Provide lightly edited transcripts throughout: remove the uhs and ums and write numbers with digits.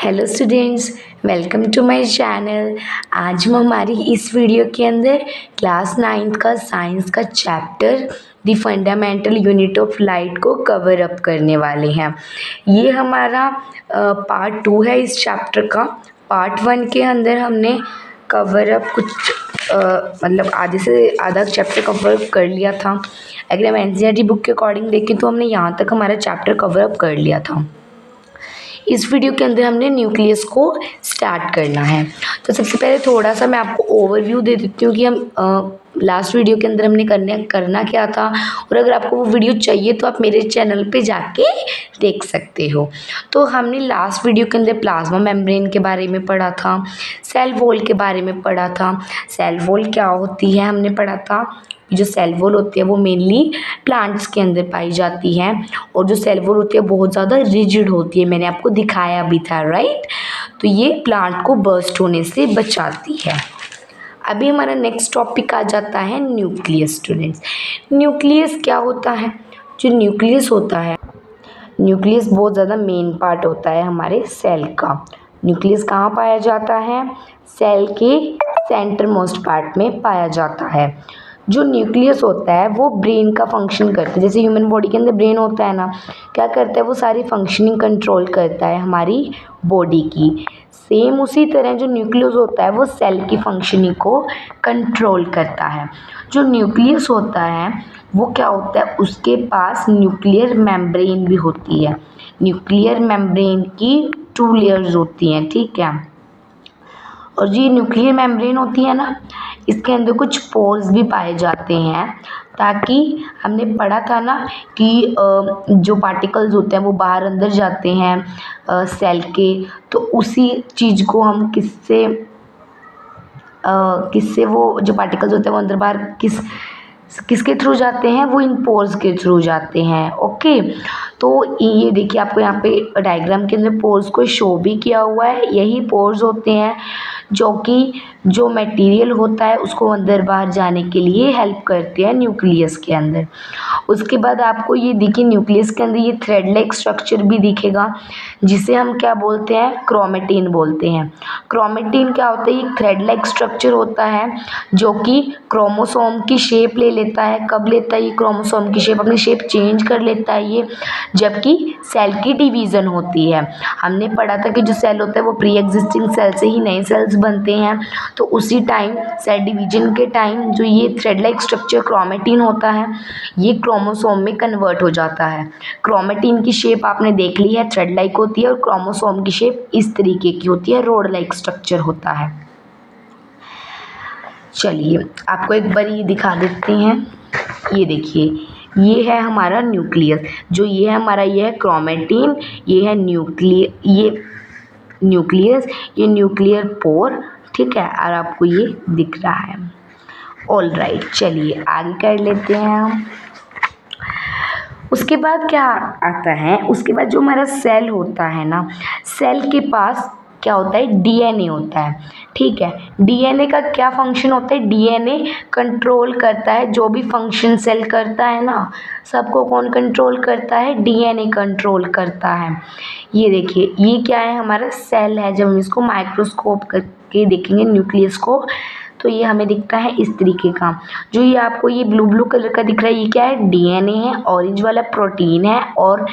Hello students, welcome to my channel. आज हम हमारी इस वीडियो के अंदर क्लास 9th का साइंस का chapter the fundamental unit of light को कवर अप करने वाले हैं। ये हमारा पार्ट 2 है इस चैप्टर का। पार्ट 1 के अंदर हमने कवर अप कुछ मतलब आधे से आधा चैप्टर कवर कर लिया था। अगर हम एनसीईआरटी बुक के अकॉर्डिंग देखें तो हमने यहाँ तक हमारा चैप्टर कवर अप कर लिया था। इस वीडियो के अंदर हमने न्यूक्लियस को स्टार्ट करना है। तो सबसे पहले थोड़ा सा मैं आपको ओवरव्यू दे देती हूँ कि हम लास्ट वीडियो के अंदर हमने करना क्या था, और अगर आपको वो वीडियो चाहिए तो आप मेरे चैनल पे जाके देख सकते हो। तो हमने लास्ट वीडियो के अंदर प्लाज्मा मेम्ब्रेन के बारे में पढ़ा था, सेल वॉल के बारे में पढ़ा था। सेल वॉल क्या होती है हमने पढ़ा था। जो सेल वॉल होती है वो मेनली प्लांट्स के अंदर पाई जाती है, और जो सेल वॉल होती है बहुत ज़्यादा रिजिड होती है, मैंने आपको दिखाया भी था, राइट। तो ये प्लांट को बर्स्ट होने से बचाती है। अभी हमारा नेक्स्ट टॉपिक आ जाता है न्यूक्लियस। स्टूडेंट्स, न्यूक्लियस क्या होता है? जो न्यूक्लियस होता है, न्यूक्लियस बहुत ज़्यादा मेन पार्ट होता है हमारे सेल का। न्यूक्लियस कहाँ पाया जाता है? सेल के सेंटर मोस्ट पार्ट में पाया जाता है। जो न्यूक्लियस होता है वो ब्रेन का फंक्शन करता है। जैसे ह्यूमन बॉडी के अंदर ब्रेन होता है ना, क्या करता है वो सारी फंक्शनिंग कंट्रोल करता है हमारी बॉडी की। सेम उसी तरह जो न्यूक्लियस होता है वो सेल की फंक्शनिंग को कंट्रोल करता है। जो न्यूक्लियस होता है वो क्या होता है, उसके पास न्यूक्लियर मेम्ब्रेन भी होती है। न्यूक्लियर मेम्ब्रेन की 2 लेयर्स होती हैं, ठीक है। और जो ये न्यूक्लियर मेम्ब्रेन होती है ना, इसके अंदर कुछ पोर्स भी पाए जाते हैं, ताकि हमने पढ़ा था ना कि जो पार्टिकल्स होते हैं वो बाहर अंदर जाते हैं सेल के। तो उसी चीज़ को हम किससे वो जो पार्टिकल्स होते हैं वो अंदर बाहर किसके थ्रू जाते हैं? वो इन पोर्स के थ्रू जाते हैं, ओके। तो ये देखिए, आपको यहाँ पे डायग्राम के अंदर पोर्स को शो भी किया हुआ है। यही पोर्स होते हैं जो कि जो मटेरियल होता है उसको अंदर बाहर जाने के लिए हेल्प करते हैं न्यूक्लियस के अंदर। उसके बाद आपको ये देखिए, न्यूक्लियस के अंदर ये थ्रेड लाइक स्ट्रक्चर भी दिखेगा, जिसे हम क्या बोलते हैं? क्रोमेटिन बोलते हैं। क्रोमेटिन क्या होता है? ये थ्रेड लाइक स्ट्रक्चर होता है जो कि क्रोमोसोम की शेप ले लेता है। कब लेता है ये क्रोमोसोम की शेप? अपनी शेप चेंज कर लेता है ये जबकि सेल की डिवीज़न होती है। हमने पढ़ा था कि जो सेल होता है वो प्री एग्जिस्टिंग सेल से ही नए सेल्स बनते हैं। तो उसी टाइम सेल डिवीजन के टाइम जो ये थ्रेड लाइक स्ट्रक्चर क्रोमेटिन होता है, ये क्रोमोसोम में कन्वर्ट हो जाता है। क्रोमेटिन की शेप आपने देख ली है, थ्रेड लाइक होती है, और क्रोमोसोम की शेप इस तरीके की होती है, रोड लाइक स्ट्रक्चर होता है। चलिए आपको एक बार ये दिखा देते हैं। ये देखिए, ये है हमारा न्यूक्लियस। जो ये है हमारा, ये है क्रोमेटिन, ये है न्यूक्लियस, ये न्यूक्लियर पोर, ठीक है। और आपको ये दिख रहा है। ऑल राइट, चलिए आगे कर लेते हैं हम। उसके बाद क्या आता है? उसके बाद जो हमारा सेल होता है ना, सेल के पास क्या होता है? डीएनए होता है, ठीक है। डीएनए का क्या फंक्शन होता है? डीएनए कंट्रोल करता है जो भी फंक्शन सेल करता है ना, सबको कौन कंट्रोल करता है? डीएनए कंट्रोल करता है। ये देखिए, ये क्या है? हमारा सेल है। जब हम इसको माइक्रोस्कोप करके देखेंगे न्यूक्लियस को, तो ये हमें दिखता है इस तरीके का। जो ये आपको ये ब्लू ब्लू कलर का दिख रहा है, ये क्या है? डीएनए है। ऑरेंज वाला प्रोटीन है, और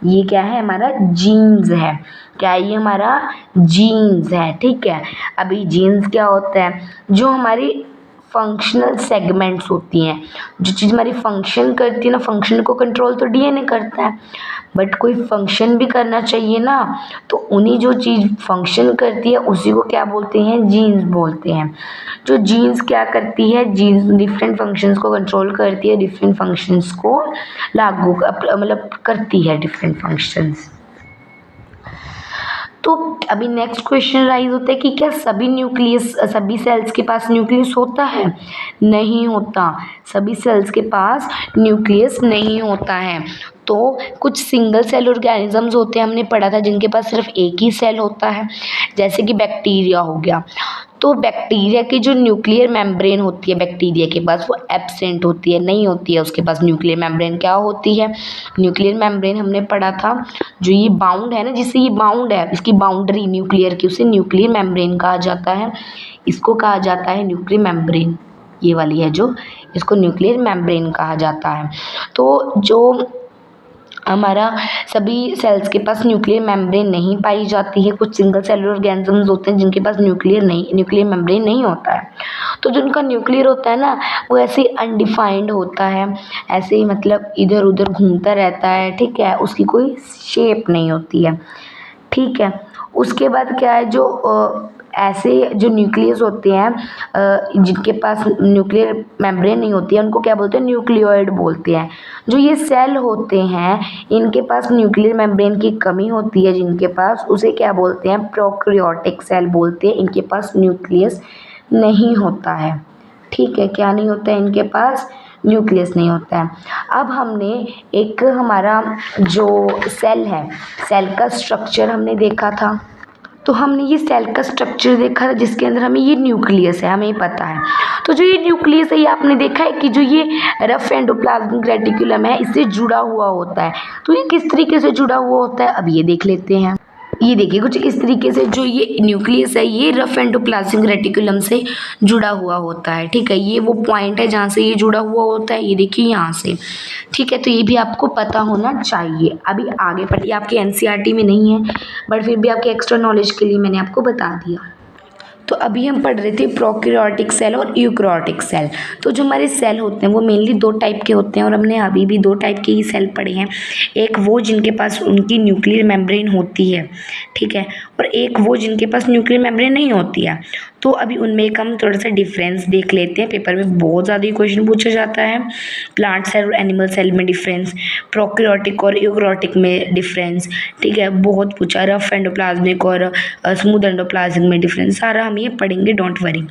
ये क्या है? हमारा जीन्स है। क्या है? ये हमारा जीन्स है, ठीक है। अभी जीन्स क्या होता है? जो हमारी फंक्शनल सेगमेंट्स होती हैं, जो चीज़ हमारी फंक्शन करती है ना, फंक्शन को कंट्रोल तो डीएनए करता है, बट कोई फंक्शन भी करना चाहिए ना, तो उन्हीं जो चीज़ फंक्शन करती है उसी को क्या बोलते हैं? जीन्स बोलते हैं। जो जीन्स क्या करती है? जीन्स डिफरेंट फंक्शंस को कंट्रोल करती है, डिफरेंट फंक्शंस को लागू मतलब करती है, डिफरेंट फंक्शंस। तो अभी नेक्स्ट क्वेश्चन राइज होता है कि क्या सभी सेल्स के पास न्यूक्लियस होता है? नहीं होता। सभी सेल्स के पास न्यूक्लियस नहीं होता है। तो कुछ सिंगल सेल ऑर्गेनिजम्स होते हैं, हमने पढ़ा था, जिनके पास सिर्फ एक ही सेल होता है, जैसे कि बैक्टीरिया हो गया। तो बैक्टीरिया की जो न्यूक्लियर मेम्ब्रेन होती है बैक्टीरिया के पास वो एब्सेंट होती है, नहीं होती है उसके पास न्यूक्लियर मेम्ब्रेन। क्या होती है न्यूक्लियर मेम्ब्रेन? हमने पढ़ा था जो ये बाउंड है ना, जिससे ये बाउंड है, इसकी बाउंड्री न्यूक्लियर की, उसे न्यूक्लियर मेम्ब्रेन कहा जाता है। इसको कहा जाता है न्यूक्लियर मेम्ब्रेन, ये वाली है जो, इसको न्यूक्लियर मेम्ब्रेन कहा जाता है। तो जो हमारा सभी सेल्स के पास न्यूक्लियर मेम्ब्रेन नहीं पाई जाती है, कुछ सिंगल सेलुलर ऑर्गेनिजम्स होते हैं जिनके पास न्यूक्लियर मेम्ब्रेन नहीं होता है। तो जो उनका न्यूक्लियर होता है ना, वो ऐसे ही अनडिफाइंड होता है, ऐसे ही मतलब इधर उधर घूमता रहता है, ठीक है, उसकी कोई शेप नहीं होती है, ठीक है। उसके बाद क्या है, जो ऐसे जो न्यूक्लियस होते हैं जिनके पास न्यूक्लियर मेम्ब्रेन नहीं होती है, उनको क्या बोलते हैं? न्यूक्लियोइड बोलते हैं। जो ये सेल होते हैं इनके पास न्यूक्लियर मेम्ब्रेन की कमी होती है, जिनके पास, उसे क्या बोलते हैं? प्रोकैरियोटिक सेल बोलते हैं। इनके पास न्यूक्लियस नहीं होता है, ठीक है, क्या नहीं होता है इनके पास? न्यूक्लियस नहीं होता है। अब हमने एक हमारा जो सेल है, सेल का स्ट्रक्चर हमने देखा था, तो हमने ये सेल का स्ट्रक्चर देखा था जिसके अंदर हमें ये न्यूक्लियस है, हमें पता है। तो जो ये न्यूक्लियस है ये आपने देखा है कि जो ये रफ एंडोप्लाज्मिक रेटिकुलम है इससे जुड़ा हुआ होता है। तो ये किस तरीके से जुड़ा हुआ होता है अब ये देख लेते हैं। ये देखिए कुछ इस तरीके से जो ये न्यूक्लियस है ये रफ एंडोप्लाज्मिक रेटिकुलम से जुड़ा हुआ होता है, ठीक है। ये वो पॉइंट है जहाँ से ये जुड़ा हुआ होता है, ये देखिए यहाँ से, ठीक है। तो ये भी आपको पता होना चाहिए। अभी आगे पढ़िए, आपके एनसीईआरटी में नहीं है बट फिर भी आपके एक्स्ट्रा नॉलेज के लिए मैंने आपको बता दिया। तो अभी हम पढ़ रहे थे प्रोकैरियोटिक सेल और यूकैरियोटिक सेल। तो जो हमारे सेल होते हैं वो मेनली दो टाइप के होते हैं और हमने अभी भी दो टाइप के ही सेल पढ़े हैं। एक वो जिनके पास उनकी न्यूक्लियर मेम्ब्रेन होती है, ठीक है, और एक वो जिनके पास न्यूक्लियर मेम्ब्रेन नहीं होती है। तो अभी उनमें एक हम थोड़ा सा डिफरेंस देख लेते हैं। पेपर में बहुत ज़्यादा ही क्वेश्चन पूछा जाता है। प्लांट सेल और एनिमल सेल में डिफरेंस, प्रोकैरियोटिक और यूकैरियोटिक में डिफरेंस, ठीक है, बहुत पूछा। रफ एंडोप्लाज्मिक और स्मूथ एंडोप्लाज्मिक में डिफरेंस, सारा हम ये पढ़ेंगे, डोंट वरी।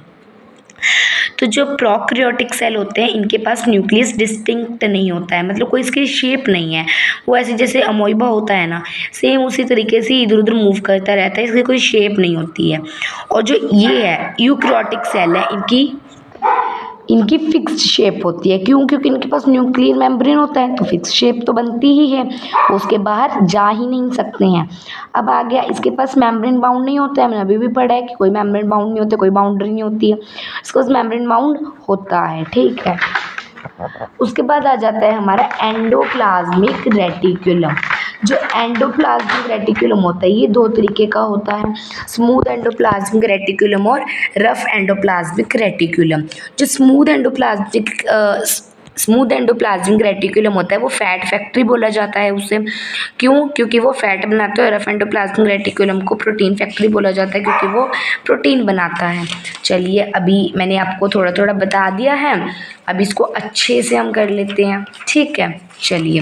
तो जो प्रोकैरियोटिक सेल होते हैं इनके पास न्यूक्लियस डिस्टिंक्ट नहीं होता है, मतलब कोई इसकी शेप नहीं है। वो ऐसे जैसे अमोइबा होता है ना, सेम उसी तरीके से इधर उधर मूव करता रहता है, इसकी कोई शेप नहीं होती है। और जो ये है यूकैरियोटिक सेल है, इनकी फिक्स्ड शेप होती है। क्यों? क्योंकि इनके पास न्यूक्लियर मेम्ब्रेन होता है तो फिक्स शेप तो बनती ही है, वो उसके बाहर जा ही नहीं सकते हैं। अब आ गया, इसके पास मेम्ब्रेन बाउंड नहीं होता है। मैंने अभी भी पढ़ा है कि कोई मेम्ब्रेन बाउंड नहीं होता, कोई बाउंड्री नहीं होती है, इसके पास मेम्ब्रेन बाउंड होता है, ठीक है। उसके बाद आ जाता है हमारा एंडोप्लाज्मिक रेटिकुलम। जो एंडोप्लाज्मिक रेटिकुलम होता है ये दो तरीके का होता है, स्मूथ एंडोप्लाज्मिक रेटिकुलम और रफ एंडोप्लाज्मिक रेटिकुलम। जो स्मूथ एंडोप्लाज्मिक रेटिकुलम होता है वो फैट फैक्ट्री बोला जाता है उसे। क्यों? क्योंकि वो फैट बनाता है। रफ एंडोप्लाज्मिक रेटिकुलम को प्रोटीन फैक्ट्री बोला जाता है क्योंकि वो प्रोटीन बनाता है। चलिए, अभी मैंने आपको थोड़ा थोड़ा बता दिया है, अब इसको अच्छे से हम कर लेते हैं, ठीक है। चलिए,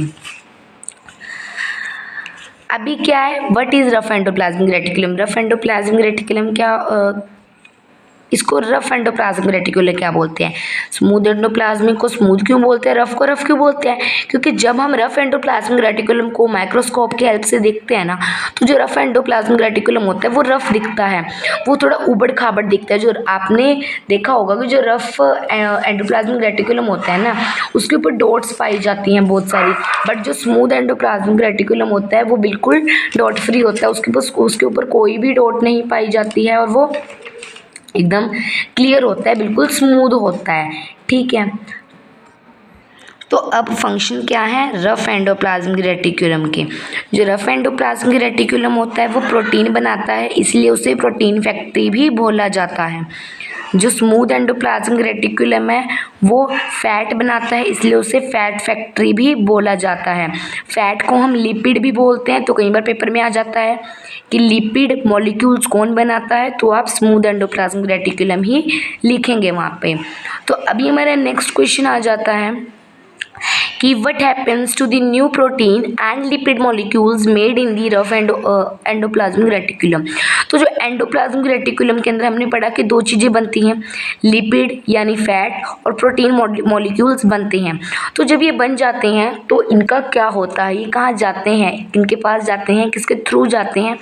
अभी क्या है, what is rough endoplasmic reticulum? Rough endoplasmic reticulum क्या, इसको रफ एंडोप्लाज्मिक रेटिकुलम क्या बोलते हैं? स्मूथ एंडोप्लाज्मिक को स्मूथ क्यों बोलते हैं, रफ को रफ क्यों बोलते हैं? क्योंकि जब हम रफ एंडोप्लाज्मिक रेटिकुलम को माइक्रोस्कोप की हेल्प से देखते हैं ना, तो जो रफ एंडोप्लाज्मिक रेटिकुलम होता है वो रफ दिखता है, वो थोड़ा उबड़ खाबड़ दिखता है। जो आपने देखा होगा कि जो रफ एंडोप्लाज्मिक रेटिकुलम होता है ना, उसके ऊपर डॉट्स पाई जाती हैं बहुत सारी, बट जो स्मूथ एंडोप्लाज्मिक रेटिकुलम होता है वो बिल्कुल डॉट फ्री होता है, उसके ऊपर कोई भी डॉट नहीं पाई जाती है और वो एकदम क्लियर होता है, बिल्कुल स्मूथ होता है, ठीक है। तो अब फंक्शन क्या है रफ एंडोप्लाज्मिक रेटिकुलम के? जो रफ एंडोप्लाज्मिक रेटिकुलम होता है वो प्रोटीन बनाता है, इसलिए उसे प्रोटीन फैक्ट्री भी बोला जाता है। जो स्मूथ एंडोप्लाज्मिक रेटिकुलम है वो फैट बनाता है, इसलिए उसे फैट फैक्ट्री भी बोला जाता है। फैट को हम लिपिड भी बोलते हैं, तो कई बार पेपर में आ जाता है कि लिपिड मॉलिक्यूल्स कौन बनाता है, तो आप स्मूथ एंडोप्लाज्मिक रेटिकुलम ही लिखेंगे वहाँ पे। तो अभी हमारा नेक्स्ट क्वेश्चन आ जाता है कि what happens to the new protein and lipid molecules made in the rough endoplasmic reticulum। तो जो एंडोप्लाज्मिक रेटिकुलम के अंदर हमने पढ़ा कि दो चीज़ें बनती हैं, लिपिड यानी फैट और प्रोटीन मॉलिक्यूल्स बनते हैं। तो जब ये बन जाते हैं तो इनका क्या होता है, ये कहाँ जाते हैं, किनके पास जाते हैं, किसके थ्रू जाते हैं,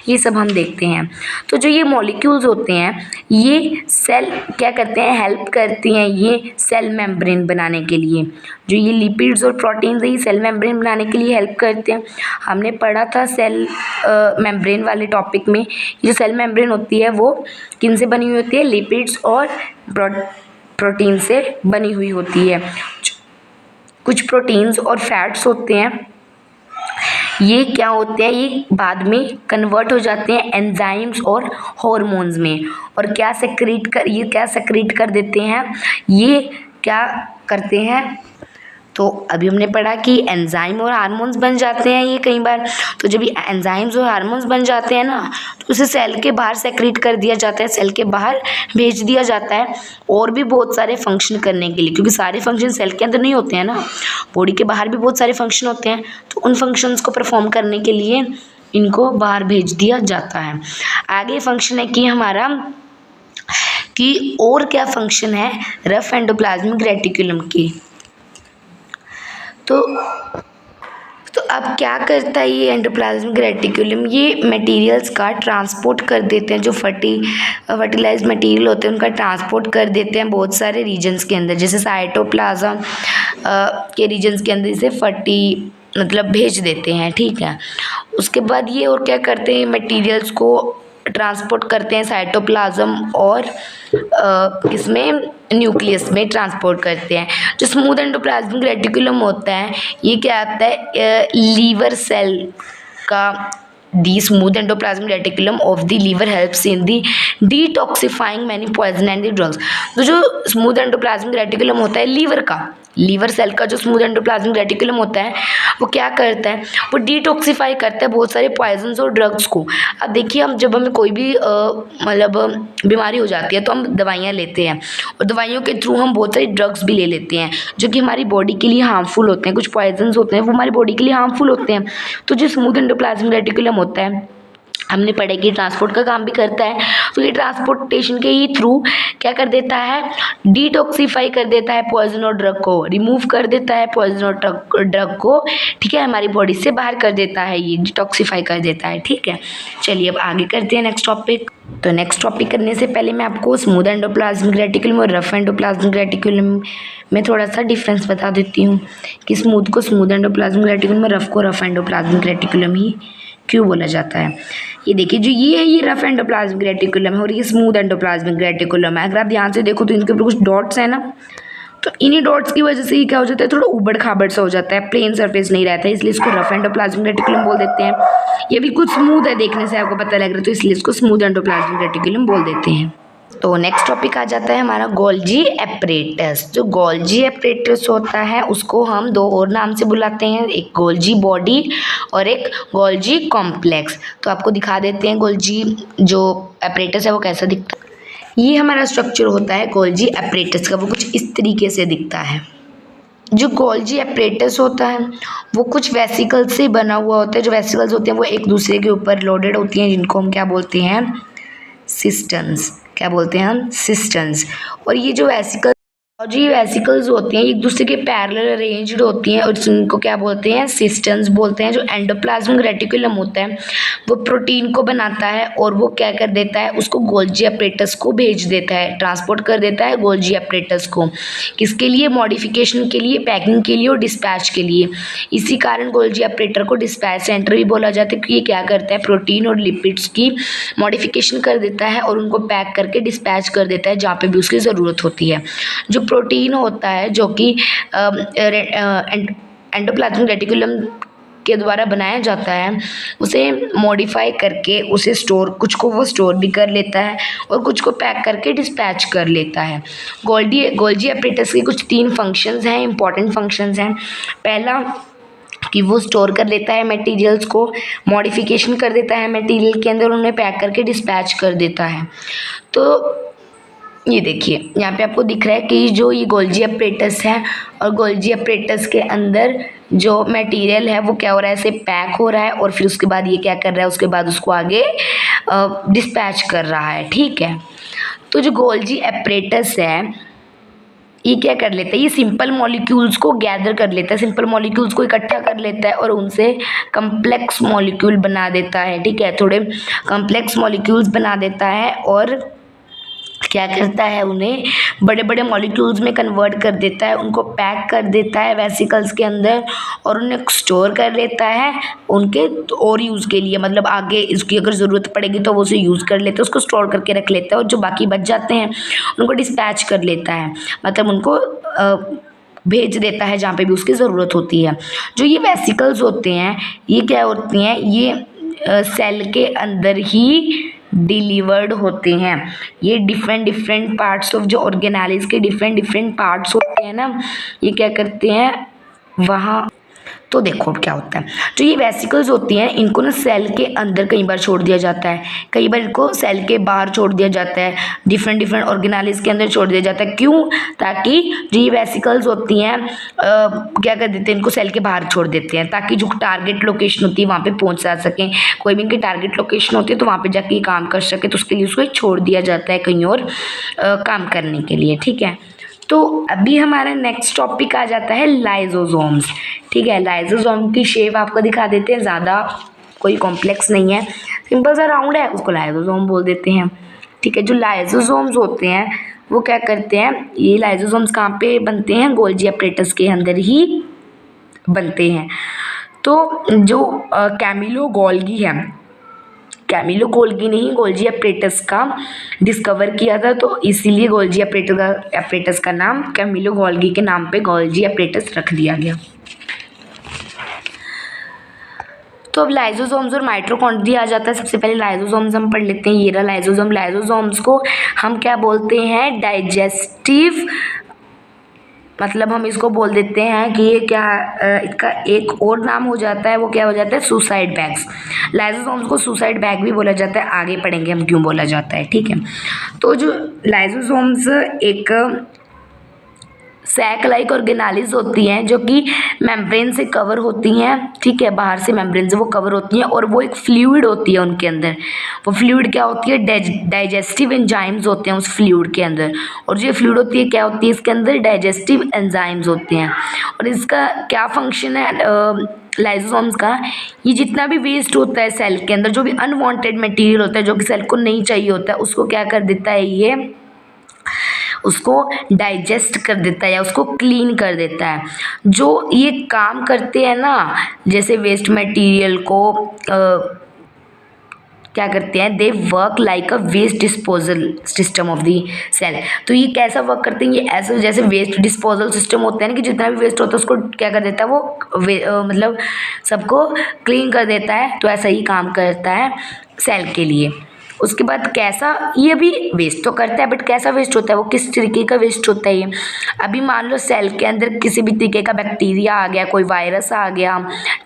ये सब हम देखते हैं। तो जो ये मॉलिक्यूल्स होते हैं ये सेल क्या करते हैं, हेल्प करती हैं ये सेल मेम्ब्रेन बनाने के लिए। जो ये लिपिड्स और प्रोटीन्स है ये सेल मेम्ब्रेन बनाने के लिए हेल्प करते हैं। हमने पढ़ा था सेल मेम्ब्रेन वाले टॉपिक में। ये जो सेल मेम्ब्रेन होती है वो किन से बनी हुई होती है, लिपिड्स और प्रोटीन से बनी हुई होती है। कुछ प्रोटीन्स और फैट्स होते हैं, ये क्या होते हैं, ये बाद में कन्वर्ट हो जाते हैं एंजाइम्स और हार्मोन्स में, और क्या सेक्रीट कर देते हैं, ये क्या करते हैं। तो अभी हमने पढ़ा कि एंजाइम और हार्मोन्स बन जाते हैं ये कई बार। तो जब ये एंजाइम्स और हार्मोन्स बन जाते हैं ना तो उसे सेल के बाहर सेक्रीट कर दिया जाता है, सेल के बाहर भेज दिया जाता है, और भी बहुत सारे फंक्शन करने के लिए, क्योंकि सारे फंक्शन सेल के अंदर नहीं होते हैं ना, बॉडी के बाहर भी बहुत सारे फंक्शन होते हैं। तो उन फंक्शंस को परफॉर्म करने के लिए इनको बाहर भेज दिया जाता है। आगे फंक्शन है कि हमारा कि और क्या फंक्शन है रफ एंडोप्लाज्मिक रेटिकुलम की। तो अब क्या करता है ये एंडोप्लाज्मिक रेटिकुलम, ये मटेरियल्स का ट्रांसपोर्ट कर देते हैं, जो फर्टिलाइज मटेरियल होते हैं उनका ट्रांसपोर्ट कर देते हैं बहुत सारे रीजन्स के अंदर, जैसे साइटोप्लाज्म के रीजन्स के अंदर इसे मतलब भेज देते हैं, ठीक है। उसके बाद ये और क्या करते हैं, मटेरियल्स को ट्रांसपोर्ट करते हैं साइटोप्लाज्म और किसमें, न्यूक्लियस में ट्रांसपोर्ट करते हैं। जो स्मूथ एंडोप्लाज्मिक रेटिकुलम होता है ये क्या आता है, लीवर सेल का the smooth endoplasmic reticulum of the liver helps in the detoxifying many poison and the drugs. तो जो स्मूथ एंडोप्लाज्मिक रेटिकुलम होता है लीवर सेल का जो स्मूथ एंडोप्लाज्मिक रेटिकुलम होता है वो क्या करता है, वो डिटॉक्सिफाई करता है बहुत सारे पॉइजन्स और ड्रग्स को। अब देखिए हम जब हमें कोई भी मतलब बीमारी हो जाती है तो हम दवाइयाँ लेते हैं, और दवाइयों के थ्रू हम बहुत सारे ड्रग्स भी ले लेते हैं जो कि हमारी बॉडी के लिए हार्मफुल होते हैं। कुछ पॉइजन्स होते हैं वो हमारी बॉडी के लिए हार्मफुल होते हैं। तो जो स्मूथ एंडोप्लाज्मिक रेटिकुलम होता है हमने पढ़ा कि ट्रांसपोर्ट का काम भी करता है। तो ये ट्रांसपोर्टेशन के ही थ्रू क्या कर देता है, डिटॉक्सिफाई कर देता है पॉइजन और ड्रग को, रिमूव कर देता है पॉइजन और ड्रग को, ठीक है, हमारी बॉडी से बाहर कर देता है, ये डिटॉक्सिफाई कर देता है, ठीक है। चलिए अब आगे करते हैं नेक्स्ट टॉपिक। तो नेक्स्ट टॉपिक करने से पहले मैं आपको स्मूथ एंडोप्लाज्मिक रेटिकुलम और रफ एंडोप्लाज्मिक रेटिकुलम में थोड़ा सा डिफरेंस बता देती हूँ कि स्मूथ को स्मूथ एंडोप्लाज्मिक रेटिकुलम और रफ को रफ एंडोप्लाज्मिक रेटिकुलम ही क्यों बोला जाता है। ये देखिए जो ये है ये रफ एंडोप्लाज्मिक रेटिकुलम है और ये स्मूथ एंडोप्लाज्मिक रेटिकुलम है। अगर आप ध्यान से देखो तो इनके ऊपर कुछ डॉट्स हैं ना, तो इन्हीं डॉट्स की वजह से ये क्या हो जाता है, थोड़ा उबड़ खाबड़ सा हो जाता है, प्लेन सरफेस नहीं रहता है, इसलिए इसको रफ एंडोप्लाज्मिक रेटिकुलम बोल देते हैं। ये बिल्कुल स्मूथ है, देखने से आपको पता लग रहा है, तो इसलिए इसको स्मूथ एंडोप्लाज्मिक रेटिकुलम बोल देते हैं। तो नेक्स्ट टॉपिक आ जाता है हमारा गोल्जी एपरेटस। जो गोल्जी एपरेटस होता है उसको हम दो और नाम से बुलाते हैं, एक गोल्जी बॉडी और एक गोल्जी कॉम्प्लेक्स। तो आपको दिखा देते हैं गोल्जी जो एपरेटस है वो कैसा दिखता है। ये हमारा स्ट्रक्चर होता है गोल्जी एपरेटस का, वो कुछ इस तरीके से दिखता है। जो गोल्जी एपरेटस होता है वो कुछ वेसिकल से बना हुआ होता है। जो वेसिकल्स होते हैं वो एक दूसरे के ऊपर लोडेड होती हैं, जिनको हम क्या बोलते हैं, सिस्टन्स। क्या बोलते हैं हम, सिस्टन्स। और ये जो वेसिकल्स होती हैं एक दूसरे के पैरेलल अरेंज्ड होती हैं और इनको क्या बोलते हैं, सिस्टन्स बोलते हैं। जो एंडोप्लाज्मिक रेटिकुलम होता है वो प्रोटीन को बनाता है और वो क्या कर देता है, उसको गोल्जी एपरेटस को भेज देता है, ट्रांसपोर्ट कर देता है गोल्जी एपरेटस को, किसके लिए, मॉडिफिकेशन के लिए, पैकिंग के लिए और डिस्पैच के लिए। इसी कारण गोल्जी एपरेटर को डिस्पैच सेंटर भी बोला जाता है, क्योंकि ये क्या करता है, प्रोटीन और लिपिड्स की मॉडिफिकेशन कर देता है और उनको पैक करके डिस्पैच कर देता है जहाँ पे भी उसकी ज़रूरत होती है। जो प्रोटीन होता है जो कि एंडोप्लाज्मिक रेटिकुलम के द्वारा बनाया जाता है, उसे मॉडिफाई करके उसे कुछ को वो स्टोर भी कर लेता है और कुछ को पैक करके डिस्पैच कर लेता है। गोल्जी एपरेटस के कुछ 3 फंक्शंस हैं, इंपॉर्टेंट फंक्शंस हैं। पहला कि वो स्टोर कर लेता है मटेरियल्स को, मॉडिफिकेशन कर देता है मटेरियल के अंदर, उन्हें पैक करके डिस्पैच कर देता है। तो ये देखिए यहाँ पे आपको दिख रहा है कि जो ये गोल्जी एपरेटस है और गोल्जी एपरेटस के अंदर जो मटेरियल है वो क्या हो रहा है, ऐसे पैक हो रहा है और फिर उसके बाद ये क्या कर रहा है, उसके बाद उसको आगे डिस्पैच कर रहा है, ठीक है। तो जो गोल्जी एपरेटस है ये क्या कर लेता है, ये सिंपल मॉलिक्यूल्स को गैदर कर लेता है, सिंपल मॉलिक्यूल्स को इकट्ठा कर लेता है और उनसे कम्प्लेक्स मॉलिक्यूल बना देता है, ठीक है। थोड़े कम्प्लेक्स मॉलिक्यूल्स बना देता है और क्या करता है, उन्हें बड़े बड़े मॉलिक्यूल्स में कन्वर्ट कर देता है, उनको पैक कर देता है वेसिकल्स के अंदर और उन्हें स्टोर कर लेता है उनके और यूज़ के लिए, मतलब आगे इसकी अगर ज़रूरत पड़ेगी तो वो उसे यूज़ कर लेता है, उसको स्टोर करके रख लेता है और जो बाकी बच जाते हैं उनको डिस्पैच कर लेता है, मतलब उनको भेज देता है जहाँ पे भी उसकी ज़रूरत होती है। जो ये वेसिकल्स होते हैं ये क्या होती हैं, ये सेल के अंदर ही डिलीवर्ड होते हैं। ये डिफरेंट पार्ट्स ऑफ जो ऑर्गेनेलिस के डिफरेंट पार्ट्स होते हैं ना, ये क्या करते हैं वहाँ। तो देखो क्या होता है, जो ये वेसिकल्स होती हैं इनको ना सेल के अंदर कई बार छोड़ दिया जाता है, कई बार इनको सेल के बाहर छोड़ दिया जाता है, डिफरेंट ऑर्गेनेलिस के अंदर छोड़ दिया जाता है। क्यों? ताकि जो ये वेसिकल्स होती हैं क्या कर देते हैं, इनको सेल के बाहर छोड़ देते हैं ताकि जो टारगेट लोकेशन होती है वहाँ पे पहुँच जा सकें। कोई भी इनकी टारगेट लोकेशन होती है तो वहाँ पे जाके ये काम कर सके, तो उसके लिए उसको छोड़ दिया जाता है कहीं और काम करने के लिए, ठीक है। तो अभी हमारा नेक्स्ट टॉपिक आ जाता है लाइजोसोम्स, ठीक है। लाइजोसोम की शेप आपको दिखा देते हैं, ज़्यादा कोई कॉम्प्लेक्स नहीं है, सिंपल सा राउंड है, उसको लाइजोसोम बोल देते हैं, ठीक है। जो लाइजोसोम्स होते हैं वो क्या करते हैं, ये लाइजोसोम्स कहाँ पे बनते हैं, गोल्जी एपरेटस के अंदर ही बनते हैं। तो जो कैमिलो गोल्गी है, कैमिलो गोल्गी ने ही गोल्जी एपरेटस का डिस्कवर किया था, तो इसीलिए गोल्जी एपरेटस का नाम कैमिलो गोल्गी के नाम पे गोल्जी एपरेटस रख दिया गया। तो अब लाइजोसोम्स और माइटोकॉन्ड्रिया आ जाता है। सबसे पहले लाइजोसोम्स हम पढ़ लेते हैं। ये रहा लाइजोसोम। लाइजोसोम्स को हम क्या बोलते हैं, डाइजेस्टिव, मतलब हम इसको बोल देते हैं कि ये क्या इसका एक और नाम हो जाता है, वो क्या हो जाता है, सुसाइड बैग्स। लाइजोसोम्स को सुसाइड बैग भी बोला जाता है, आगे पढ़ेंगे हम क्यों बोला जाता है, ठीक है। तो जो लाइजोसोम्स एक सैक लाइक ऑर्गेनालिज होती हैं जो कि मेम्ब्रेन से कवर होती हैं, ठीक है, बाहर से मेम्ब्रेन से वो कवर होती हैं और वो एक फ्लूइड होती है उनके अंदर। वो फ्लूइड क्या होती है, डाइजेस्टिव एंजाइम्स होते हैं उस फ्लूइड के अंदर, और जो फ्लूइड होती है क्या होती है, इसके अंदर डाइजेस्टिव एंजाइम्स होते हैं। और इसका क्या फंक्शन है लाइजोसोम्स का, ये जितना भी वेस्ट होता है सेल के अंदर, जो भी अनवांटेड मटेरियल होता है जो कि सेल को नहीं चाहिए होता है, उसको क्या कर देता है, ये उसको डाइजेस्ट कर देता है या उसको क्लीन कर देता है। जो ये काम करते हैं ना, जैसे वेस्ट मटेरियल को क्या करते हैं, they work like a waste disposal system of the cell. तो ये कैसा वर्क करते हैं, ये ऐसे जैसे वेस्ट डिस्पोजल सिस्टम होता है ना, कि जितना भी वेस्ट होता है उसको क्या कर देता है वो मतलब सबको क्लीन कर देता है। तो ऐसा ही काम करता है सेल के लिए। उसके बाद कैसा, ये भी वेस्ट तो करता है बट कैसा वेस्ट होता है, वो किस तरीके का वेस्ट होता है ये। अभी मान लो सेल के अंदर किसी भी तरीके का बैक्टीरिया आ गया, कोई वायरस आ गया,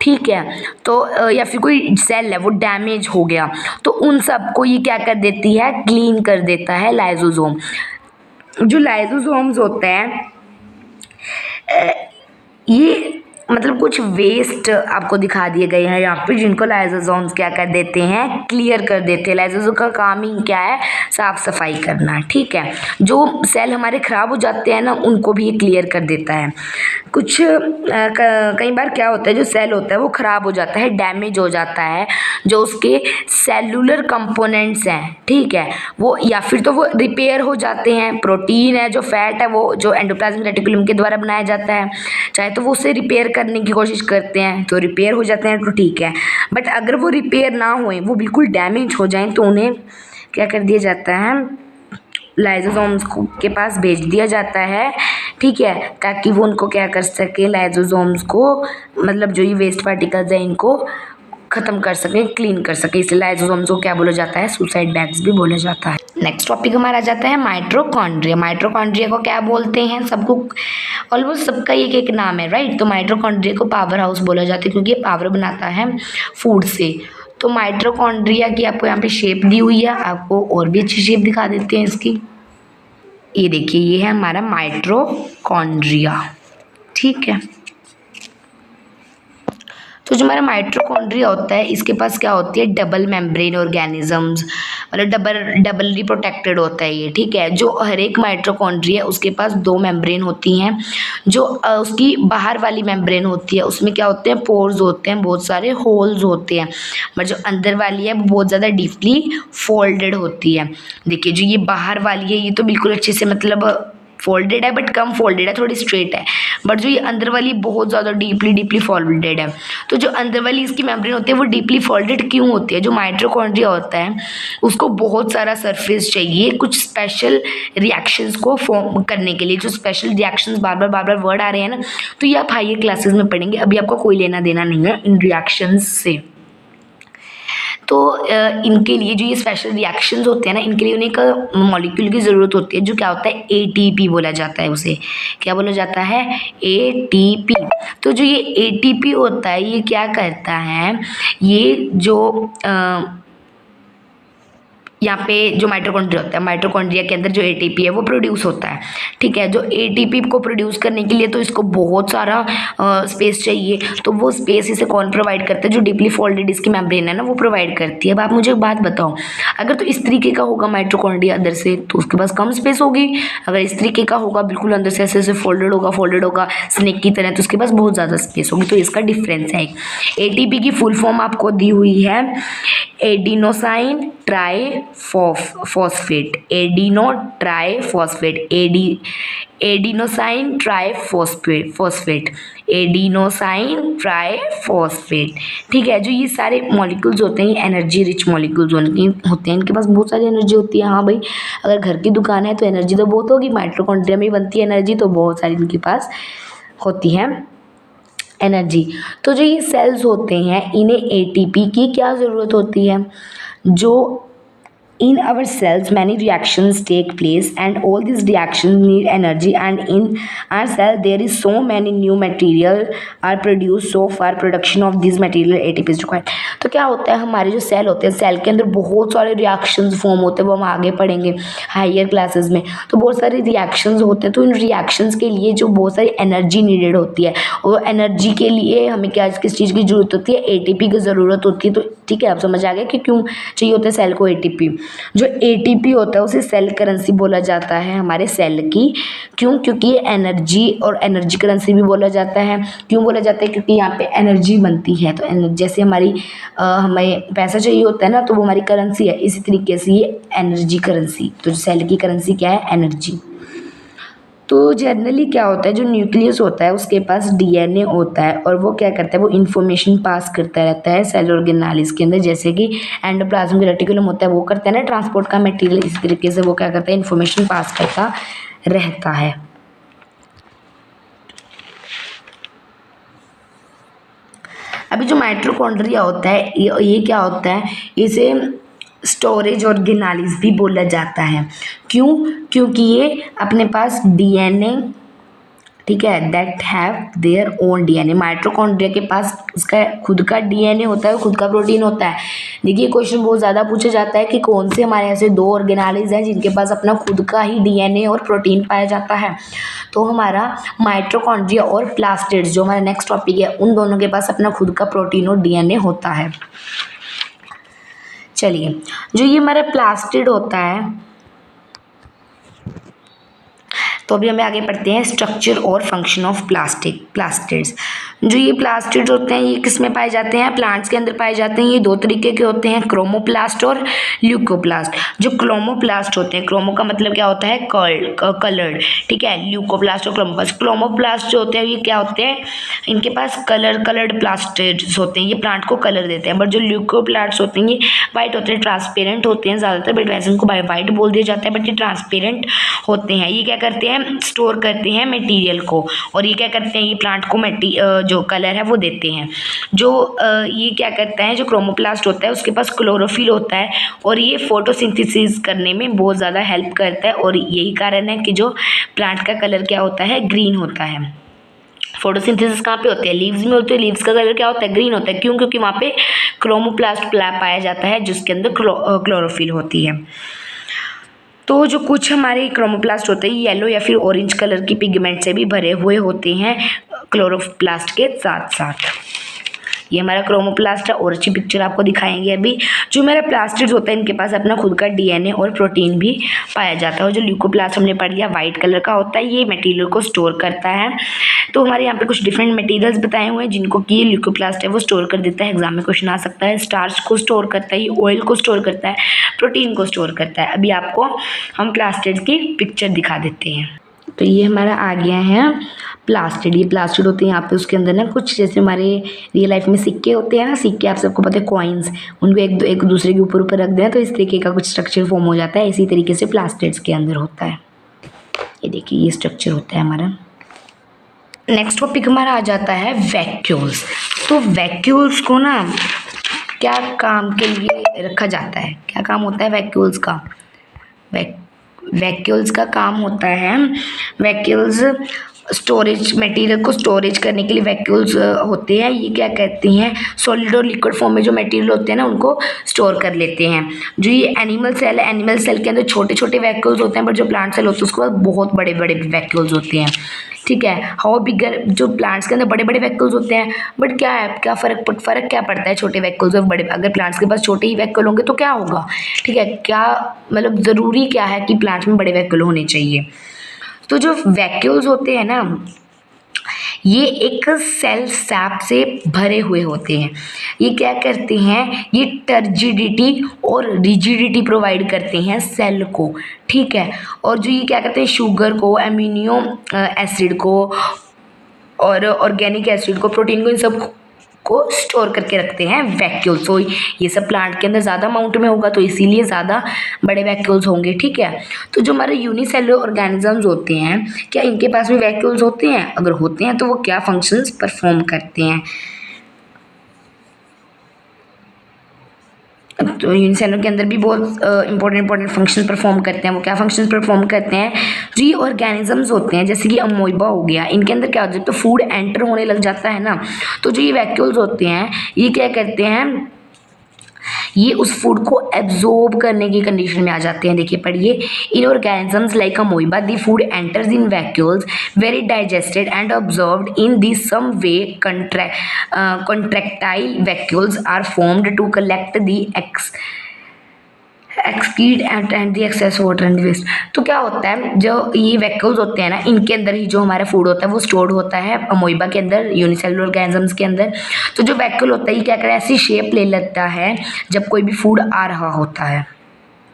ठीक है, तो या फिर कोई सेल है वो डैमेज हो गया, तो उन सब को ये क्या कर देती है, क्लीन कर देता है लाइजोसोम। जो लाइजोसोम्स होते हैं ये मतलब कुछ वेस्ट आपको दिखा दिए गए हैं यहाँ पे, जिनको लाइजोसोम्स क्या कर देते हैं, क्लियर कर देते हैं। लाइजोसोम का काम ही क्या है, साफ सफाई करना, ठीक है। जो सेल हमारे ख़राब हो जाते हैं ना, उनको भी क्लियर कर देता है। कुछ कई बार क्या होता है, जो सेल होता है वो ख़राब हो जाता है, डैमेज हो जाता है, जो उसके सेलुलर कंपोनेंट्स हैं, ठीक है, वो या फिर तो वो रिपेयर हो जाते हैं। प्रोटीन है, जो फैट है, वो जो एंडोप्लाज्मिक रेटिकुलम के द्वारा बनाया जाता है, चाहे तो वो उसे रिपेयर करने की कोशिश करते हैं तो रिपेयर हो जाते हैं, तो ठीक है। बट अगर वो रिपेयर ना होए, वो बिल्कुल डैमेज हो जाएं, तो उन्हें क्या कर दिया जाता है, लाइजोसोम्स के पास भेज दिया जाता है, ठीक है, ताकि वो उनको क्या कर सके, लाइजोसोम्स को मतलब जो ये वेस्ट पार्टिकल्स हैं इनको ख़त्म कर सकें, क्लीन कर सके। इसलिए लाइजोसोम्स को क्या बोला जाता है, सुसाइड बैग्स भी बोला जाता है। नेक्स्ट टॉपिक हमारा आ जाता है माइटोकॉन्ड्रिया। माइटोकॉन्ड्रिया को क्या बोलते हैं, सबको ऑलमोस्ट सबका एक एक नाम है, राइट। तो माइटोकॉन्ड्रिया को पावर हाउस बोला जाता है क्योंकि ये पावर बनाता है फूड से। तो माइटोकॉन्ड्रिया की आपको यहाँ पे शेप दी हुई है, आपको और भी अच्छी शेप दिखा देते हैं इसकी। ये देखिए, ये है हमारा माइटोकॉन्ड्रिया, ठीक है। तो जो हमारा माइटोकॉन्ड्रिया होता है इसके पास क्या होती है, डबल मेम्ब्रेन ऑर्गेनिजम्स, मतलब डबली प्रोटेक्टेड होता है ये, ठीक है। जो हर एक माइटोकॉन्ड्रिया उसके पास 2 मेम्ब्रेन होती हैं। जो उसकी बाहर वाली मेम्ब्रेन होती है उसमें क्या होते हैं, पोर्स होते हैं, बहुत सारे होल्स होते हैं। बट जो अंदर वाली है वो बहुत ज़्यादा डीपली फोल्डेड होती है। देखिए जो ये बाहर वाली है ये तो बिल्कुल अच्छे से मतलब फोल्डेड है, बट कम फोल्डेड है, थोड़ी स्ट्रेट है। बट जो ये अंदर वाली बहुत ज़्यादा डीपली फोल्डेड है। तो जो अंदर वाली इसकी मेम्ब्रेन होती है वो डीपली फोल्डेड क्यों होती है, जो माइटोकॉन्ड्रिया होता है उसको बहुत सारा सरफेस चाहिए कुछ स्पेशल रिएक्शंस को फॉर्म करने के लिए। जो स्पेशल रिएक्शंस बार बार वर्ड आ रहे हैं ना, तो ये आप हायर क्लासेस में पढ़ेंगे, अभी आपको कोई लेना देना नहीं है इन रिएक्शंस से। तो इनके लिए जो ये स्पेशल रिएक्शंस होते हैं ना, इनके लिए उन्हें एक मॉलिक्यूल की ज़रूरत होती है जो क्या होता है, एटीपी बोला जाता है उसे। क्या बोला जाता है, एटीपी। तो जो ये एटीपी होता है ये क्या करता है, ये जो यहाँ पे जो माइटोकॉन्ड्रिया होता है, माइटोकॉन्ड्रिया के अंदर जो एटीपी है वो प्रोड्यूस होता है, ठीक है। जो एटीपी को प्रोड्यूस करने के लिए तो इसको बहुत सारा स्पेस चाहिए। तो वो स्पेस इसे कौन प्रोवाइड करता है, जो डीपली फोल्डेड इसकी मेम्ब्रेन है ना वो प्रोवाइड करती है। अब आप मुझे एक बात बताओ, अगर तो इस तरीके का होगा माइटोकॉन्ड्रिया अंदर से तो उसके पास कम स्पेस होगी। अगर इस तरीके का होगा बिल्कुल अंदर से ऐसे फोल्डेड होगा स्नेक की तरह, तो उसके पास बहुत ज़्यादा स्पेस होगी। तो इसका डिफरेंस है। एटीपी की फुल फॉर्म आपको दी हुई है एडिनोसाइन ट्राइफॉस्फेट, एडिनोसाइन ट्राइफॉस्फेट, ठीक है। जो ये सारे मॉलिक्यूल्स होते हैं ये एनर्जी रिच मॉलिक्यूल्स होते हैं, इनके पास बहुत सारी एनर्जी होती है। हाँ भाई, अगर घर की दुकान है तो एनर्जी तो बहुत होगी, माइटोकॉन्ड्रिया में ही बनती है एनर्जी, तो बहुत सारी इनके पास होती है एनर्जी। तो जो ये सेल्स होते हैं इन्हें एटीपी की क्या ज़रूरत होती है, जो in our cells many reactions take place and all these reactions need energy, and in our cell there is so many new material are produced, so far production of these material ATP is required। तो क्या होता है, हमारे जो cell होते हैं cell के अंदर बहुत सारे रिएक्शंस फॉर्म होते हैं, वो हम आगे पढ़ेंगे हायर क्लासेस में। तो बहुत सारे रिएक्शंस होते हैं, तो इन रिएक्शंस के लिए जो बहुत सारी एनर्जी नीडेड होती है, और एनर्जी के लिए हमें क्या किस चीज़ की ज़रूरत होती है, एटीपी की ज़रूरत होती है। तो ठीक है, आप समझ आ गए कि क्यों चाहिए होता है सेल को एटीपी। जो एटीपी होता है उसे सेल करेंसी बोला जाता है हमारे सेल की। क्यों, क्योंकि ये एनर्जी और एनर्जी करेंसी भी बोला जाता है। क्यों बोला जाता है, क्योंकि यहाँ पे एनर्जी बनती है। तो जैसे हमें पैसा चाहिए होता है ना, तो वो हमारी करेंसी है, इसी तरीके से ये एनर्जी करेंसी। तो सेल की करेंसी क्या है, एनर्जी। तो जनरली क्या होता है, जो न्यूक्लियस होता है उसके पास डीएनए होता है, और वो क्या करता है, वो इन्फॉर्मेशन पास करता रहता है सेल ऑर्गेनालिस के अंदर। जैसे कि एंडोप्लाज्मिक रेटिकुलम होता है वो करता है ना ट्रांसपोर्ट का मटेरियल, इस तरीके से वो क्या करता है, इन्फॉर्मेशन पास करता रहता है। अभी जो माइटोकॉन्ड्रिया होता है ये क्या होता है, इसे स्टोरेज ऑर्गेनालिस भी बोला जाता है। क्यों, क्योंकि ये अपने पास डीएनए, ठीक है, that have their own DNA. Mitochondria के पास उसका खुद का डीएनए होता है, खुद का प्रोटीन होता है। देखिए क्वेश्चन बहुत ज़्यादा पूछा जाता है कि कौन से हमारे ऐसे 2 ऑर्गेनालिज हैं जिनके पास अपना खुद का ही डीएनए और प्रोटीन पाया जाता है। तो हमारा माइटोकॉन्ड्रिया और प्लास्टिड्स, जो हमारा नेक्स्ट टॉपिक है, उन दोनों के पास अपना खुद का प्रोटीन और डीएनए होता है। चलिए, जो ये हमारा प्लास्टिड होता है, तो अभी हमें आगे पढ़ते हैं स्ट्रक्चर और फंक्शन ऑफ प्लास्टिड्स। जो ये प्लास्टिड्स होते हैं ये किस में पाए जाते हैं, प्लांट्स के अंदर पाए जाते हैं। ये 2 तरीके के होते हैं, क्रोमोप्लास्ट और ल्यूकोप्लास्ट। जो क्रोमोप्लास्ट होते हैं, क्रोमो का मतलब क्या होता है, कलर्ड, ठीक है। ल्यूकोप्लास्ट और क्रोमोप्लास्ट जो होते हैं ये क्या होते हैं, इनके पास कलर्ड प्लास्टिड्स होते हैं, ये प्लांट को कलर देते हैं। बट जो ल्यूकोप्लास्ट होते हैं ये वाइट होते हैं, ट्रांसपेरेंट होते हैं ज़्यादातर, बट वैसे इनको वाइट बोल दिया जाता है, बट ये ट्रांसपेरेंट होते हैं। ये क्या करते हैं, स्टोर करते हैं मटेरियल को, और ये क्या करते हैं, ये प्लांट को जो कलर है वो देते हैं। जो ये क्या करता है, जो क्रोमोप्लास्ट होता है उसके पास क्लोरोफिल होता है, और ये फोटोसिंथेसिस करने में बहुत ज़्यादा हेल्प करता है। और यही कारण है कि जो प्लांट का कलर क्या होता है, ग्रीन होता है। फोटोसिंथेसिस कहाँ पे होती है, लीव्स में होती है। लीव्स का कलर क्या होता है, ग्रीन होता है। क्यों, क्योंकि वहाँ पे क्रोमोप्लास्ट पाया जाता है जिसके अंदर क्लोरोफिल होती है। तो जो कुछ हमारे क्रोमोप्लास्ट होते हैं येलो या फिर ऑरेंज कलर की पिगमेंट से भी भरे हुए होते हैं क्लोरोप्लास्ट के साथ साथ। ये हमारा क्रोमोप्लास्ट है और अच्छी पिक्चर आपको दिखाएंगे अभी। जो हमारे प्लास्टिड्स होता है इनके पास अपना खुद का डीएनए और प्रोटीन भी पाया जाता है। और जो ल्यूकोप्लास्ट हमने पढ़ लिया वाइट कलर का होता है, ये मटेरियल को स्टोर करता है। तो हमारे यहाँ पे कुछ डिफरेंट मटेरियल्स बताए हुए हैं जिनको कि ये ल्यूकोप्लास्ट है वो स्टोर कर देता है। एग्जाम में क्वेश्चन आ सकता है। स्टार्च को स्टोर करता है, ऑयल को स्टोर करता है, प्रोटीन को स्टोर करता है। अभी आपको हम प्लास्टिड की पिक्चर दिखा देते हैं। तो ये हमारा आ गया है प्लास्टिड। ये प्लास्टिड होते हैं यहाँ पे, उसके अंदर ना कुछ जैसे हमारे रियल लाइफ में सिक्के होते हैं ना, सिक्के आप सबको पता है कॉइन्स, उनको एक दूसरे के ऊपर रख दें तो इस तरीके का कुछ स्ट्रक्चर फॉर्म हो जाता है। इसी तरीके से प्लास्टिड्स के अंदर होता है। ये देखिए ये स्ट्रक्चर होता है हमारा। नेक्स्ट टॉपिक हमारा आ जाता है वैक्यूल्स। तो वैक्यूल्स को ना क्या काम के लिए रखा जाता है, क्या काम होता है वैक्यूल्स का? वैक्यूल्स का काम होता है, वैक्यूल्स स्टोरेज, मटेरियल को स्टोरेज करने के लिए वैक्यूल्स होते हैं। ये क्या कहते हैं, सॉलिड और लिक्विड फॉर्म में जो मटेरियल होते हैं ना उनको स्टोर कर लेते हैं। जो ये एनिमल सेल है, एनिमल सेल के अंदर छोटे छोटे वैक्यूल्स होते हैं, बट जो प्लांट सेल होते हैं उसके बाद बहुत बड़े बड़े वैक्यूल्स होते हैं। ठीक है, हाउ बिगर, जो प्लांट्स के अंदर बड़े बड़े वैक्यूल्स होते हैं, बट क्या है, क्या फ़र्क क्या पड़ता है छोटे वैक्यूल्स और बड़े? अगर प्लांट्स के पास छोटे ही वैक्यूल होंगे तो क्या होगा? ठीक है, क्या मतलब ज़रूरी क्या है कि प्लांट्स में बड़े वैक्यूल होने चाहिए? तो जो वैक्यूल्स होते हैं ना, ये एक सेल सैप से भरे हुए होते हैं। ये क्या करते हैं, ये टर्जिडिटी और रिजिडिटी प्रोवाइड करते हैं सेल को। ठीक है, और जो ये क्या करते हैं, शुगर को, अमीनो एसिड को और ऑर्गेनिक एसिड को, प्रोटीन को, इन सब को स्टोर करके रखते हैं वैक्यूल्स। तो ये सब प्लांट के अंदर ज़्यादा अमाउंट में होगा तो इसीलिए ज़्यादा बड़े वैक्यूल्स होंगे। ठीक है, तो जो हमारे यूनिसेलुलर ऑर्गेनिजम्स होते हैं, क्या इनके पास भी वैक्यूल्स होते हैं? अगर होते हैं तो वो क्या फंक्शंस परफॉर्म करते हैं? तो यूनिसेलुलर के अंदर भी बहुत इंपॉर्टेंट फंक्शन परफॉर्म करते हैं। वो क्या फंक्शन परफॉर्म करते हैं? जो ये ऑर्गेनिजम्स होते हैं जैसे कि अमोइबा हो गया, इनके अंदर क्या हो जाता है, तो फूड एंटर होने लग जाता है ना, तो जो ये वैक्यूल्स होते हैं ये क्या करते हैं, ये उस फूड को एब्जॉर्ब करने की कंडीशन में आ जाते हैं। देखिए पढ़िए, in organisms like amoeba the food enters in vacuoles very digested and observed in the same way contractile vacuoles are formed to collect the excrete and the excess water and waste. तो क्या होता है, जो ये vacuoles होते हैं ना, इनके अंदर ही जो हमारा फूड होता है वो स्टोर्ड होता है अमोइबा के अंदर, यूनिसेलुलर ऑर्गेनिजम्स के अंदर। तो जो वैक्यूल होता है ये क्या करे, ऐसी शेप ले लेता है जब कोई भी फूड आ रहा होता है।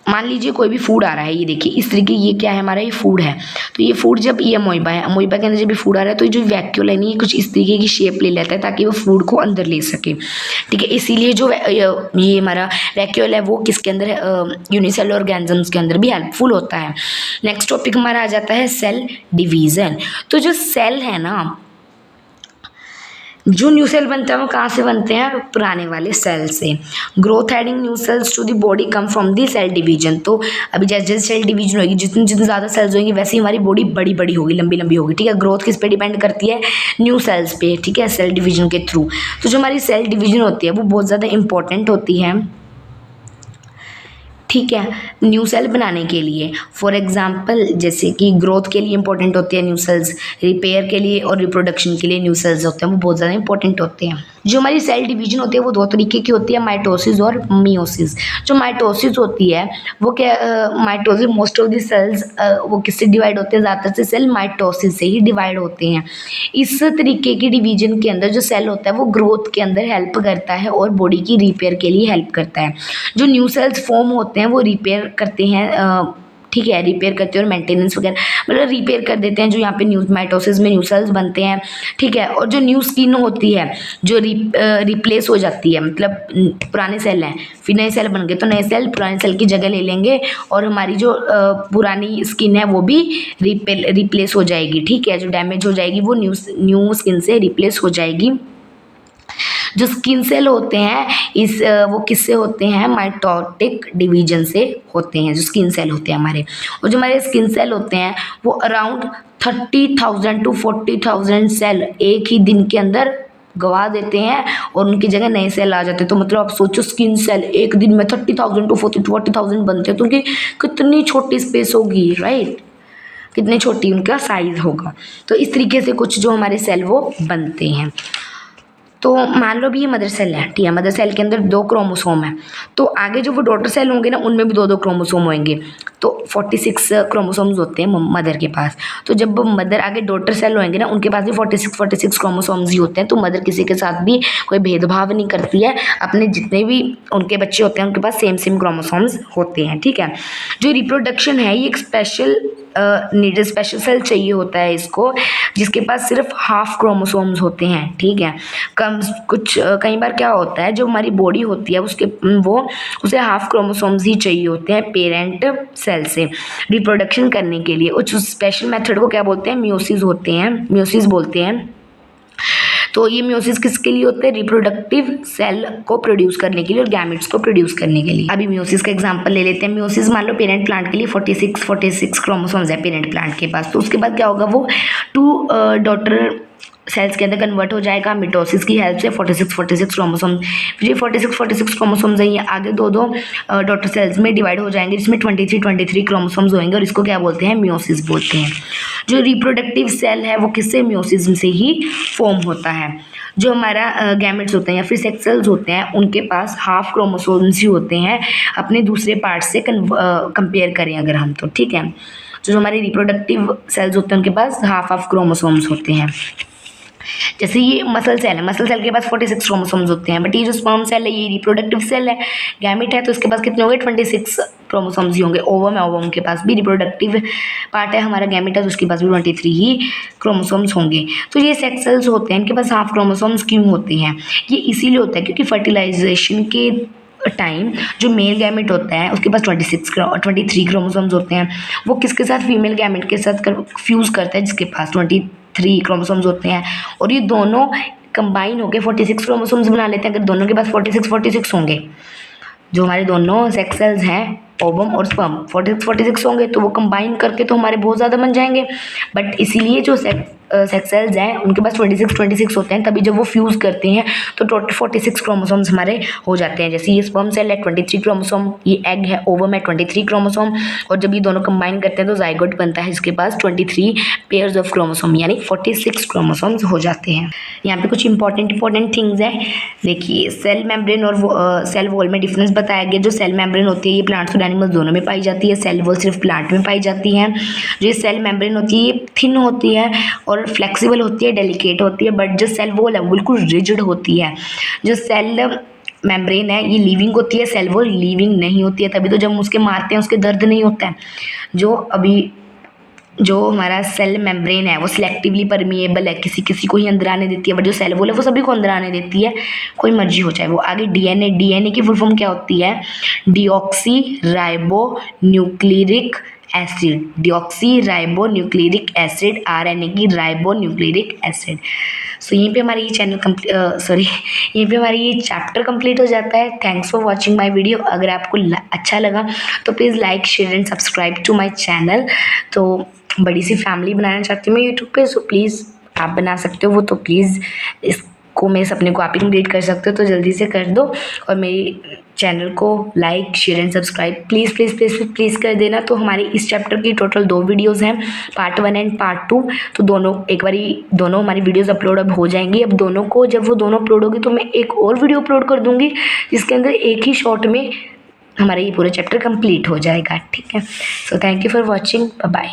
मान लीजिए कोई भी फूड आ रहा है, ये देखिए इस तरीके, ये क्या है हमारा, ये फूड है। तो ये फूड जब, ये अमोइबा है, अमोइबा के अंदर जब भी फूड आ रहा है तो ये जो वैक्यूल है ना, ये कुछ इस तरीके की शेप ले लेता है ताकि वो फूड को अंदर ले सके। ठीक है, इसीलिए जो ये हमारा वैक्यूल है वो किसके अंदर है, यूनिसेलुलर ऑर्गेनिजम्स के अंदर भी हेल्पफुल होता है। नेक्स्ट टॉपिक हमारा आ जाता है सेल डिवीज़न। तो जो सेल है ना, जो न्यू सेल बनते हैं वो कहाँ से बनते हैं, पुराने वाले सेल से। Growth adding new cells to the body come from the cell division. तो अभी जैसे जैसे सेल डिवीजन होगी, जितनी जितनी ज़्यादा सेल्स होंगी वैसे ही हमारी बॉडी बड़ी बड़ी होगी, लंबी लंबी होगी। ठीक है, ग्रोथ किस पे डिपेंड करती है, न्यू सेल्स पे। ठीक है, सेल डिवीजन के थ्रू। तो जो हमारी सेल डिवीजन होती है वो बहुत ज़्यादा इंपॉर्टेंट होती है। ठीक है, न्यू सेल बनाने के लिए, फॉर एग्जांपल जैसे कि ग्रोथ के लिए इंपॉर्टेंट होती है न्यू सेल्स, रिपेयर के लिए और रिप्रोडक्शन के लिए न्यू सेल्स होते हैं वो बहुत ज़्यादा इंपॉर्टेंट होते हैं। जो हमारी सेल डिवीजन होती है वो दो तरीके की होती है, माइटोसिस और मियोसिस। जो माइटोसिस होती है वो क्या, mitosis most of the cells वो किससे डिवाइड होते हैं, ज़्यादातर से सेल माइटोसिस से ही डिवाइड होते हैं। इस तरीके की डिवीजन के अंदर जो सेल होता है वो ग्रोथ के अंदर हेल्प करता है और बॉडी की रिपेयर के लिए हेल्प करता है। जो न्यू सेल्स फॉर्म होते हैं वो रिपेयर करते हैं, ठीक है, रिपेयर करते हैं और मेंटेनेंस वगैरह, मतलब रिपेयर कर देते हैं। जो यहाँ पे न्यू माइटोसिस में न्यू सेल्स बनते हैं। ठीक है, और जो न्यू स्किन होती है जो रिप्लेस हो जाती है, मतलब पुराने सेल हैं फिर नए सेल बन गए तो नए सेल पुराने सेल की जगह ले लेंगे और हमारी जो पुरानी स्किन है वो भी रिप्लेस हो जाएगी। ठीक है, जो डैमेज हो जाएगी वो न्यू स्किन से रिप्लेस हो जाएगी। जो स्किन सेल होते हैं वो किससे होते हैं, माइटोटिक डिवीजन से होते हैं जो स्किन सेल होते हैं हमारे। और जो हमारे स्किन सेल होते हैं वो अराउंड 30,000 to 40,000 सेल एक ही दिन के अंदर गवा देते हैं और उनकी जगह नए सेल आ जाते हैं। तो मतलब आप सोचो, स्किन सेल एक दिन में 30,000 to 40,000 बनते हैं, तो उनकी कितनी छोटी स्पेस होगी, राइट, कितनी छोटी उनका साइज होगा। तो इस तरीके से कुछ जो हमारे सेल वो बनते हैं। तो मान लो भी ये मदर सेल है, ठीक है, मदर सेल के अंदर 2 क्रोमोसोम है, तो आगे जो वो डॉटर सेल होंगे ना उनमें भी 2-2 क्रोमोसोम होंगे, तो 46 क्रोमोसोम्स होते हैं मदर के पास। तो जब मदर आगे डॉटर सेल होंगे ना उनके पास भी 46 क्रोमोसोम्स ही होते हैं। तो मदर किसी के साथ भी कोई भेदभाव नहीं करती है, अपने जितने भी उनके बच्चे होते हैं उनके पास सेम क्रोमोसोम्स होते हैं, ठीक है। जो रिप्रोडक्शन है ये एक नीडेड स्पेशल सेल चाहिए होता है इसको, जिसके पास सिर्फ हाफ क्रोमोसोम्स होते हैं, ठीक है। कई बार क्या होता है, जो हमारी बॉडी होती है उसे हाफ क्रोमोसोम्स ही चाहिए होते हैं पेरेंट सेल से रिप्रोडक्शन करने के लिए। उस स्पेशल मेथड को क्या बोलते हैं, मियोसिस बोलते हैं। तो ये मियोसिस किसके लिए होते हैं, रिप्रोडक्टिव सेल को प्रोड्यूस करने के लिए और गैमेट्स को प्रोड्यूस करने के लिए। अभी मियोसिस का एग्जांपल ले लेते हैं। मियोसिस मान लो पेरेंट प्लांट के लिए 46 क्रोमोसोम्स है पेरेंट प्लांट के पास। तो उसके बाद क्या होगा, वो 2 डॉटर सेल्स के अंदर कन्वर्ट हो जाएगा मिटोसिस की हेल्प से 46 क्रोमोसोम। फिर ये 46 क्रोमोसोम्स हैं, ये आगे 2 डॉटर सेल्स में डिवाइड हो जाएंगे जिसमें 23 क्रोमोसोम्स होंगे और इसको क्या बोलते हैं, मियोसिस बोलते हैं। जो रिप्रोडक्टिव सेल है वो किससे, मियोसिस से ही फॉर्म होता है। जो हमारा गैमेट्स होते हैं या फिर सेक्स सेल्स होते हैं उनके पास हाफ क्रोमोसोम्स ही होते हैं अपने दूसरे पार्ट से कंपेयर करें अगर हम, तो ठीक है। जो हमारे रिप्रोडक्टिव सेल्स होते हैं उनके पास हाफ क्रोमोसोम्स होते हैं। जैसे ये मसल सेल है, मसल सेल के पास 46 क्रोमोसोम्स होते हैं, बट ये जो स्पर्म सेल है ये रिप्रोडक्टिव सेल है, गैमेट है, तो इसके पास कितने होंगे, 26 क्रोमोसोम्स ही होंगे। ओवम है, ओवम के पास भी रिप्रोडक्टिव पार्ट है हमारा, गैमेट है, तो उसके पास भी 23 ही क्रोमोसोम्स होंगे। तो ये सेक्स सेल्स होते हैं, इनके पास हाफ क्रोमोसोम्स क्यों होते हैं, ये इसीलिए होता है क्योंकि फर्टिलाइजेशन के टाइम जो मेल गैमेट होता है उसके पास 23 क्रोमोसोम्स होते हैं, वो किसके साथ, फीमेल गैमेट के साथ फ्यूज़ करता है जिसके पास 23 क्रोमोसोम्स होते हैं, और ये दोनों कंबाइन होकर 46 क्रोमोसोम्स बना लेते हैं। अगर दोनों के पास 46 होंगे, जो हमारे दोनों सेक्स सेल्स हैं ओवम और स्पर्म 46 होंगे, तो वो कंबाइन करके तो हमारे बहुत ज़्यादा बन जाएंगे। बट इसीलिए जो सेक्स सेल्स हैं उनके पास 26 होते हैं, तभी जब वो फ्यूज़ करते हैं तो टोटल 46 क्रोमोसोम्स हमारे हो जाते हैं। जैसे ये स्पर्म सेल है 23 क्रोमोसोम, ये एग है ओवम है 23 क्रोमोसोम, और जब ये दोनों कंबाइन करते हैं तो जाइगोट बनता है जिसके पास 23 पेयर्स ऑफ क्रोमोसोम यानी 46 क्रोमोसोम्स हो जाते हैं। यहाँ पे कुछ इंपॉर्टेंट थिंग्स हैं। देखिए सेल मेम्ब्रेन और सेल वॉल में डिफरेंस बताया गया। जो सेल मेम्ब्रेन होती है ये प्लांट्स और एनिमल्स दोनों में पाई जाती है, सेल वॉल सिर्फ प्लांट में पाई जाती है। जो सेल मेम्ब्रेन होती है ये थिन होती है और फ्लेक्सिबल होती है, डेलिकेट होती है, बट जो सेल वॉल है वो बिल्कुल रिजिड होती है। जो सेल मेम्ब्रेन है ये लिविंग होती है, सेल वॉल लिविंग नहीं होती है, तभी तो जब हम उसके मारते हैं उसके दर्द नहीं होता है। जो हमारा सेल मेम्ब्रेन है वो सिलेक्टिवली परमिएबल है, किसी को ही अंदर आने देती है, बट जो सेल वॉल है वो सभी को अंदर आने देती है, कोई मर्जी हो जाए वो। आगे डीएनए की फुल फॉर्म क्या होती है, deoxy ribo न्यूक्लियरिक acid, deoxy ribo न्यूक्लियरिक acid, RNA की राइबो न्यूक्लियरिक एसिड। सो यहीं पे हमारी यहीं पे हमारी ये चैप्टर कंप्लीट हो जाता है। Thanks for watching my video. अगर आपको अच्छा लगा तो please like share and subscribe to my channel. तो बड़ी सी फैमिली बनाना चाहती हूँ मैं यूट्यूब पे, सो प्लीज़ आप बना सकते हो वो, तो प्लीज़ इसको मेरे सपने को आप ही कंप्लीट कर सकते हो, तो जल्दी से कर दो और मेरी चैनल को like share and subscribe please कर देना। तो हमारी इस चैप्टर की टोटल 2 वीडियोज़ हैं, पार्ट 1 एंड पार्ट 2। तो दोनों हमारी वीडियोज़ अपलोड अब हो जाएंगी। अब जब वो दोनों अपलोड होगी तो मैं एक और वीडियो अपलोड कर दूँगी जिसके अंदर एक ही शॉट में हमारा ये पूरा चैप्टर कंप्लीट हो जाएगा, ठीक है। So thank you for watching, bye bye.